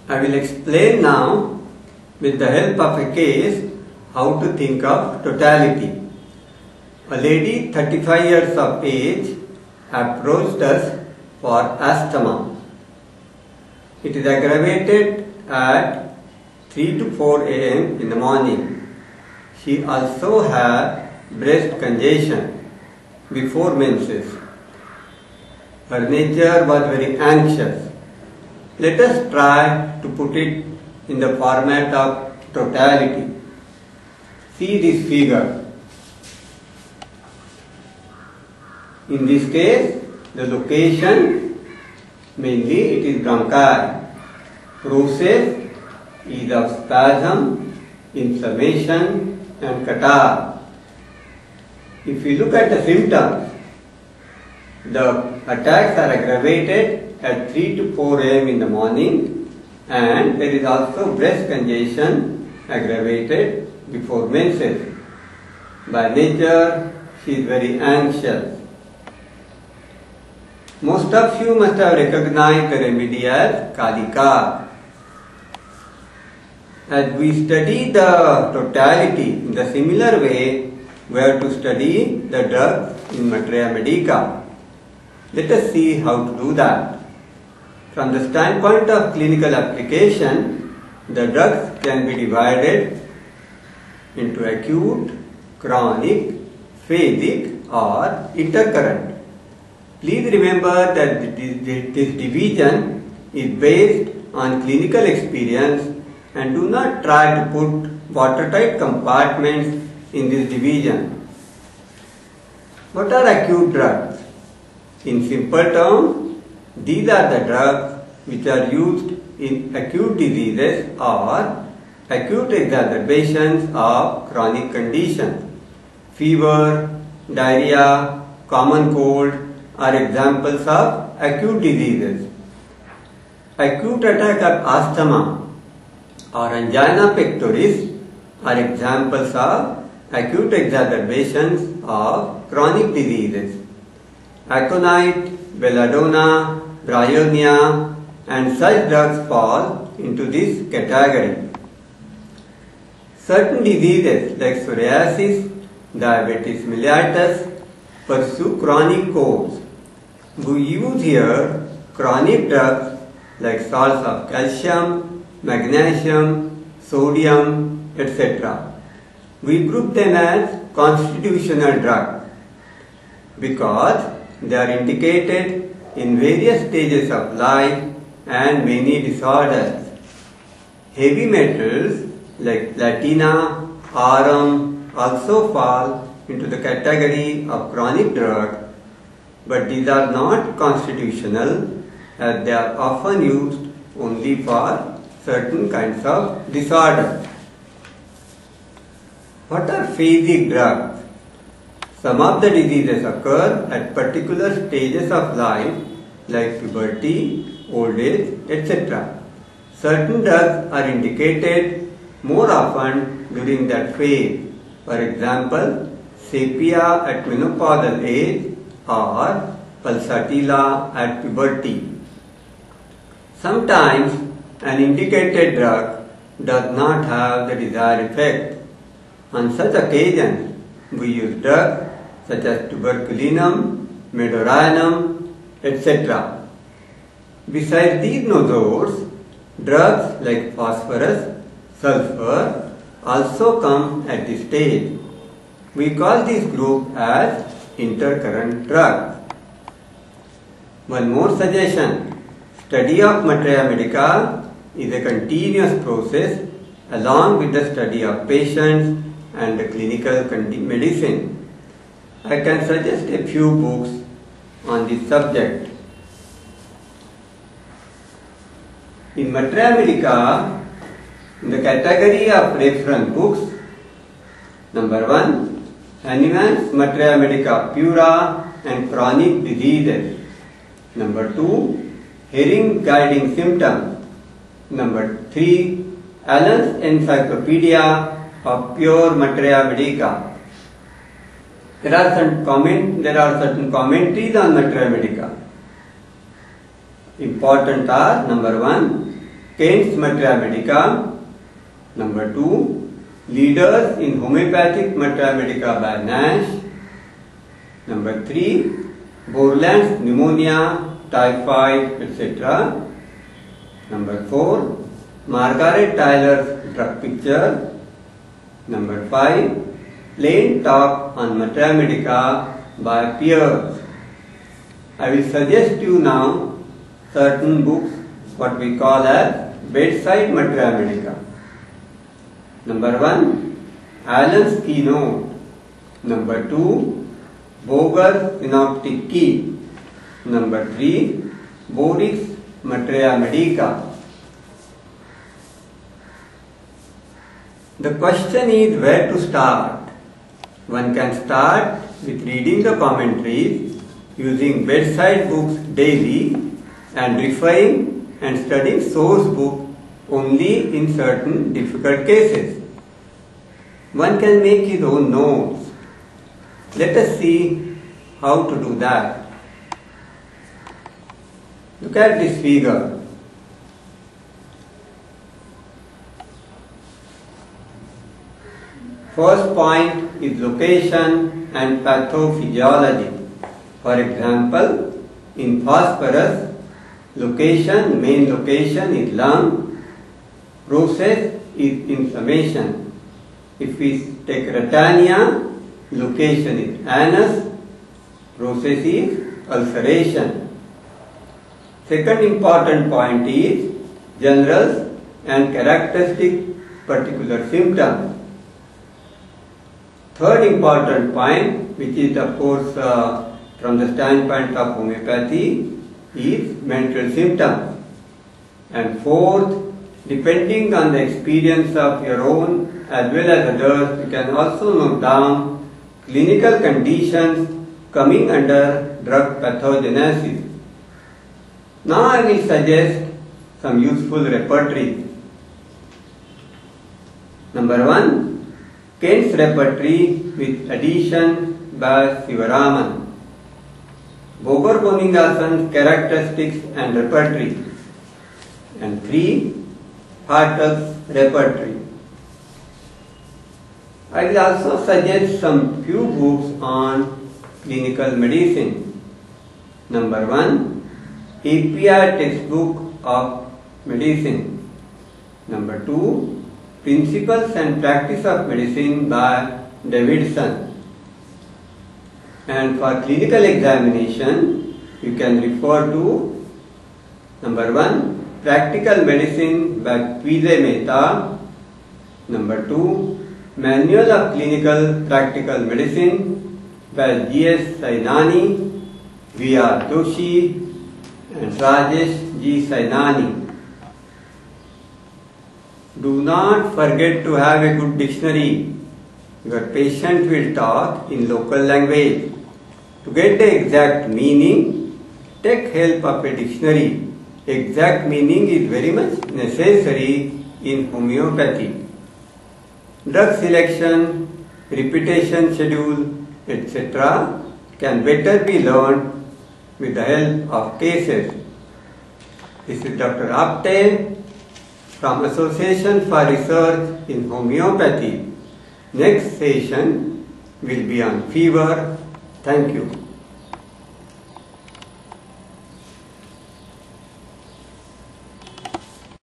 I will explain now with the help of a case how to think of totality. A lady 35 years of age approached us for asthma. It is aggravated at 3 to 4 a.m. in the morning. She also had breast congestion before menses. Her nature was very anxious. Let us try to put it in the format of totality. See this figure. In this case, the location, mainly it is bronchi. Process is of spasm, inflammation and catarrh. If we look at the symptoms, the attacks are aggravated at 3 to 4 a.m. in the morning, and there is also breast congestion aggravated before menses. By nature, she is very anxious. Most of you must have recognized the remedy as Kalika. As we study the totality in the similar way, we have to study the drugs in Materia Medica. Let us see how to do that. From the standpoint of clinical application, the drugs can be divided into acute, chronic, phasic or intercurrent. Please remember that this division is based on clinical experience, and do not try to put watertight compartments in this division. What are acute drugs? In simple terms, these are the drugs which are used in acute diseases or acute exacerbations of chronic conditions. Fever, diarrhea, common cold are examples of acute diseases. Acute attack of asthma or angina pectoris are examples of acute exacerbations of chronic diseases. Aconite, belladonna, bryonia and such drugs fall into this category. Certain diseases like psoriasis, diabetes mellitus pursue chronic course. We use here chronic drugs like salts of calcium, magnesium, sodium, etc. We group them as constitutional drugs because they are indicated in various stages of life and many disorders. Heavy metals like platina, arum also fall into the category of chronic drugs, but these are not constitutional as they are often used only for certain kinds of disorders. What are phasic drugs? Some of the diseases occur at particular stages of life like puberty, old age, etc. Certain drugs are indicated more often during that phase. For example, sepia at menopausal age or pulsatilla at puberty. Sometimes an indicated drug does not have the desired effect. On such occasions, we use drugs such as tuberculinum, medorinum, etc. Besides these nosodes, drugs like phosphorus, sulfur also come at this stage. We call this group as intercurrent drugs. One more suggestion. Study of Materia Medica is a continuous process along with the study of patients and the clinical medicine. I can suggest a few books on this subject. In Materia Medica, in the category of reference books, number 1, Hahnemann's Materia Medica Pura and Chronic Diseases. Number 2, Hearing Guiding Symptoms. Number 3, Allen's Encyclopedia of Pure Materia Medica. There are certain commentaries on Materia Medica. Important are: number 1, Kent's Materia Medica. Number 2, Leaders in Homeopathic Materia Medica by Nash. Number 3, Borland's Pneumonia, Typhoid, etc. Number 4, Margaret Tyler's Drug Picture. Number 5, Plain Talk on Materia Medica by Pierce. I will suggest you now certain books, what we call as bedside Materia Medica. Number 1, Allen's Keynote. Number 2, Boger's Synoptic Key. Number 3, Borik's Materia Medica. The question is where to start. One can start with reading the commentaries, using bedside books daily, and referring and studying source book only in certain difficult cases. One can make his own notes. Let us see how to do that. Look at this figure. First point is location and pathophysiology. For example, in phosphorus, main location is lung, process is inflammation. If we take Ratania, location is anus, process is ulceration. Second important point is general and characteristic particular symptoms. Third important point, which is of course from the standpoint of homeopathy, is mental symptoms. And fourth, depending on the experience of your own as well as others, you can also note down clinical conditions coming under drug pathogenesis. Now I will suggest some useful repertory. Number 1, Kent's repertory with addition by Sivaraman. Boger Bonningason's characteristics and repertory. And 3, Hartel's repertory. I will also suggest some few books on clinical medicine. Number 1, API textbook of medicine. Number 2, Principles and Practice of Medicine by Davidson. And for clinical examination, you can refer to number 1, Practical Medicine by Puise Mehta. Number 2, Manual of Clinical Practical Medicine by G.S. Sainani, V.R. Doshi and Rajesh G. Sainani. Do not forget to have a good dictionary. Your patient will talk in local language. To get the exact meaning, take help of a dictionary. Exact meaning is very much necessary in homeopathy. Drug selection, repetition schedule, etc. can better be learned with the help of cases. This is Dr. Apte from Association for Research in Homeopathy. Next session will be on fever. Thank you.